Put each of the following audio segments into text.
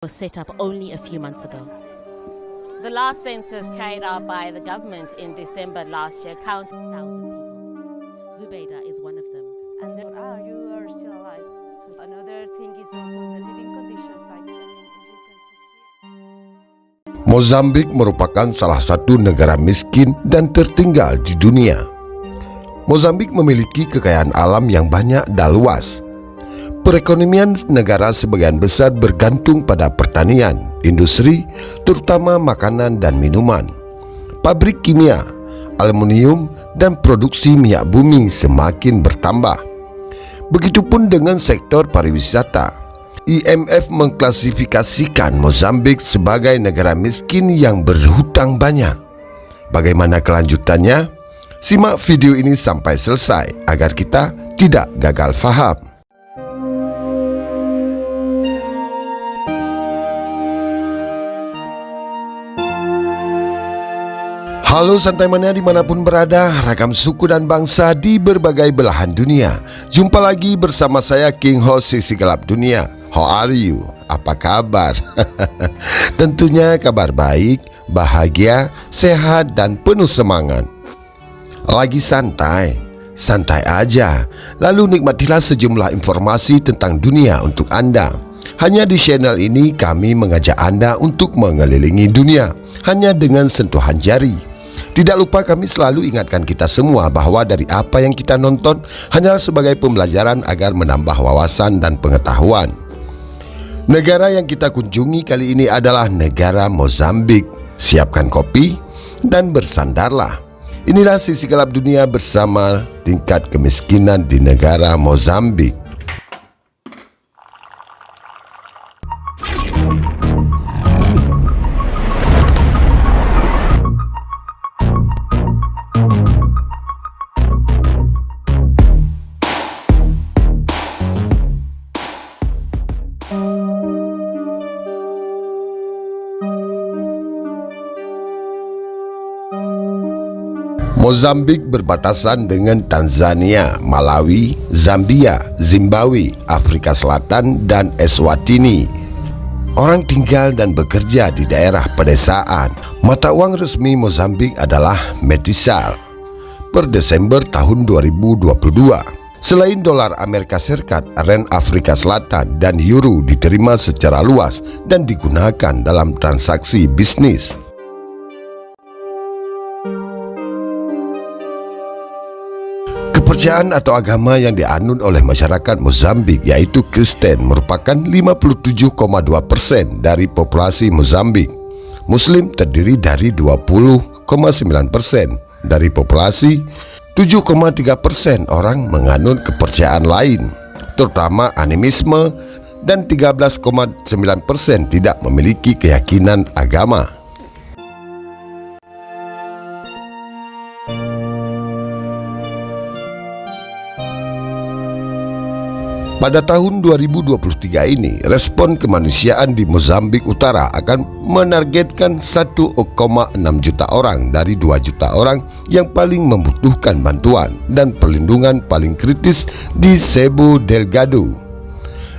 was set up only a few months ago. The last census carried out by the government in December last year counted 1,000 people. Zubaydah is one of them. And then, you are still alive. So another thing is also the living conditions, like you can see here. Mozambik merupakan salah satu negara miskin dan tertinggal di dunia. Mozambik memiliki kekayaan alam yang banyak dan luas. Perekonomian negara sebagian besar bergantung pada pertanian, industri, terutama makanan dan minuman. Pabrik kimia, aluminium, dan produksi minyak bumi semakin bertambah. Begitupun dengan sektor pariwisata. IMF mengklasifikasikan Mozambik sebagai negara miskin yang berhutang banyak. Bagaimana kelanjutannya? Simak video ini sampai selesai agar kita tidak gagal faham. Halo santai mania dimanapun berada, ragam suku dan bangsa di berbagai belahan dunia. Jumpa lagi bersama saya King Host Sisi Gelap Dunia. How are you? Apa kabar? Tentunya kabar baik, bahagia, sehat dan penuh semangat. Lagi santai, santai aja. Lalu nikmatilah sejumlah informasi tentang dunia untuk Anda. Hanya di channel ini kami mengajak Anda untuk mengelilingi dunia hanya dengan sentuhan jari. Tidak lupa kami selalu ingatkan kita semua bahwa dari apa yang kita nonton hanyalah sebagai pembelajaran agar menambah wawasan dan pengetahuan. Negara yang kita kunjungi kali ini adalah negara Mozambik. Siapkan kopi dan bersandarlah. Inilah Sisi Gelap Dunia bersama tingkat kemiskinan di negara Mozambik. Mozambik berbatasan dengan Tanzania, Malawi, Zambia, Zimbabwe, Afrika Selatan, dan Eswatini. Orang tinggal dan bekerja di daerah pedesaan. Mata uang resmi Mozambik adalah metisal per Desember tahun 2022. Selain dolar Amerika Serikat, rand Afrika Selatan, dan euro diterima secara luas dan digunakan dalam transaksi bisnis. Kepercayaan atau agama yang dianut oleh masyarakat Mozambik yaitu Kristen merupakan 57,2% dari populasi Mozambik. Muslim terdiri dari 20,9% dari populasi. 7,3% orang menganut kepercayaan lain, terutama animisme, dan 13,9% tidak memiliki keyakinan agama. Pada tahun 2023 ini, respon kemanusiaan di Mozambik Utara akan menargetkan 1,6 juta orang dari 2 juta orang yang paling membutuhkan bantuan dan perlindungan paling kritis di Cabo Delgado,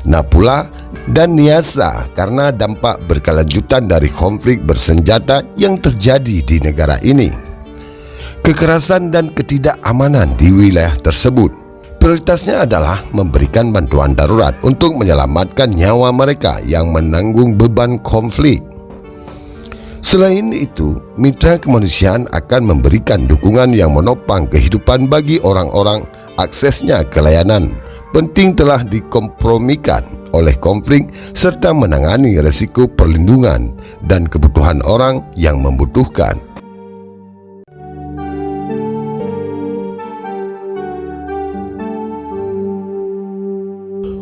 Nampula, dan Niassa karena dampak berkelanjutan dari konflik bersenjata yang terjadi di negara ini. Kekerasan dan ketidakamanan di wilayah tersebut. Prioritasnya adalah memberikan bantuan darurat untuk menyelamatkan nyawa mereka yang menanggung beban konflik. Selain itu, mitra kemanusiaan akan memberikan dukungan yang menopang kehidupan bagi orang-orang. Aksesnya ke layanan penting telah dikompromikan oleh konflik serta menangani resiko perlindungan dan kebutuhan orang yang membutuhkan.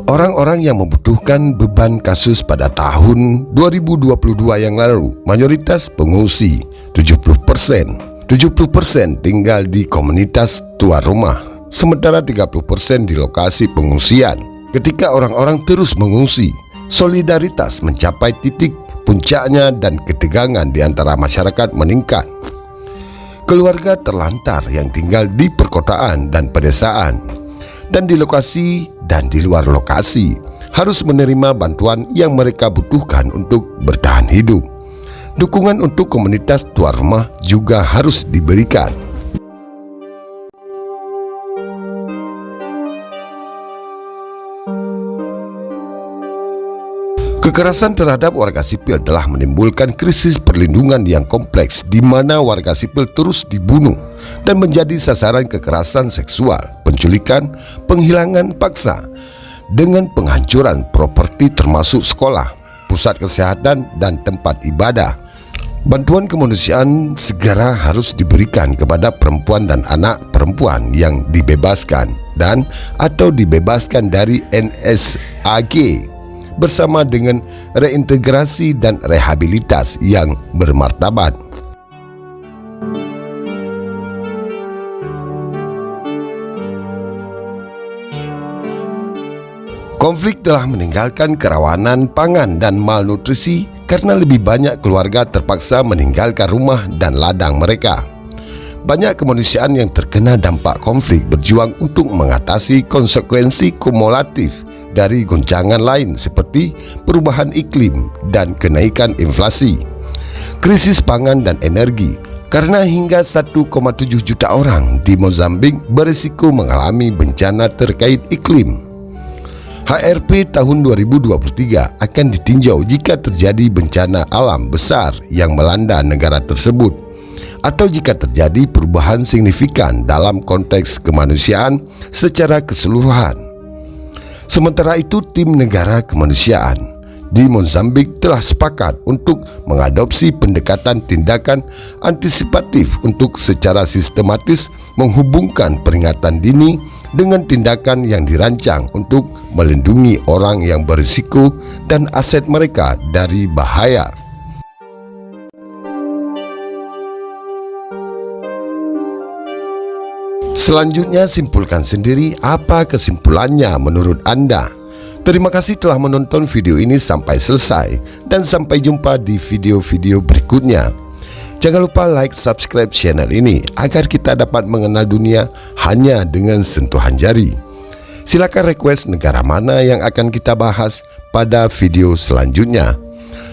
Orang-orang yang membutuhkan beban kasus pada tahun 2022 yang lalu mayoritas pengungsi, 70%. 70% tinggal di komunitas tuan rumah, sementara 30% di lokasi pengungsian. Ketika orang-orang terus mengungsi, solidaritas mencapai titik puncaknya dan ketegangan di antara masyarakat meningkat. Keluarga terlantar yang tinggal di perkotaan dan pedesaan, dan di lokasi dan di luar lokasi harus menerima bantuan yang mereka butuhkan untuk bertahan hidup. Dukungan untuk komunitas tuan rumah juga harus diberikan. Kekerasan terhadap warga sipil telah menimbulkan krisis perlindungan yang kompleks di mana warga sipil terus dibunuh dan menjadi sasaran kekerasan seksual, penculikan, penghilangan paksa, dengan penghancuran properti termasuk sekolah, pusat kesehatan, dan tempat ibadah. Bantuan kemanusiaan segera harus diberikan kepada perempuan dan anak perempuan yang dibebaskan dan atau dibebaskan dari NSAG bersama dengan reintegrasi dan rehabilitas yang bermartabat. Konflik telah meninggalkan kerawanan pangan dan malnutrisi karena lebih banyak keluarga terpaksa meninggalkan rumah dan ladang mereka. Banyak kemanusiaan yang terkena dampak konflik berjuang untuk mengatasi konsekuensi kumulatif dari goncangan lain seperti perubahan iklim dan kenaikan inflasi, krisis pangan dan energi, karena hingga 1,7 juta orang di Mozambik berisiko mengalami bencana terkait iklim. HRP tahun 2023 akan ditinjau jika terjadi bencana alam besar yang melanda negara tersebut, atau jika terjadi perubahan signifikan dalam konteks kemanusiaan secara keseluruhan. Sementara itu, tim negara kemanusiaan di Mozambik telah sepakat untuk mengadopsi pendekatan tindakan antisipatif untuk secara sistematis menghubungkan peringatan dini dengan tindakan yang dirancang untuk melindungi orang yang berisiko dan aset mereka dari bahaya. Selanjutnya, simpulkan sendiri apa kesimpulannya menurut Anda. Terima kasih telah menonton video ini sampai selesai dan sampai jumpa di video-video berikutnya. Jangan lupa like, subscribe channel ini agar kita dapat mengenal dunia hanya dengan sentuhan jari. Silakan request negara mana yang akan kita bahas pada video selanjutnya.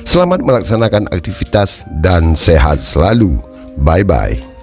Selamat melaksanakan aktivitas dan sehat selalu. Bye-bye.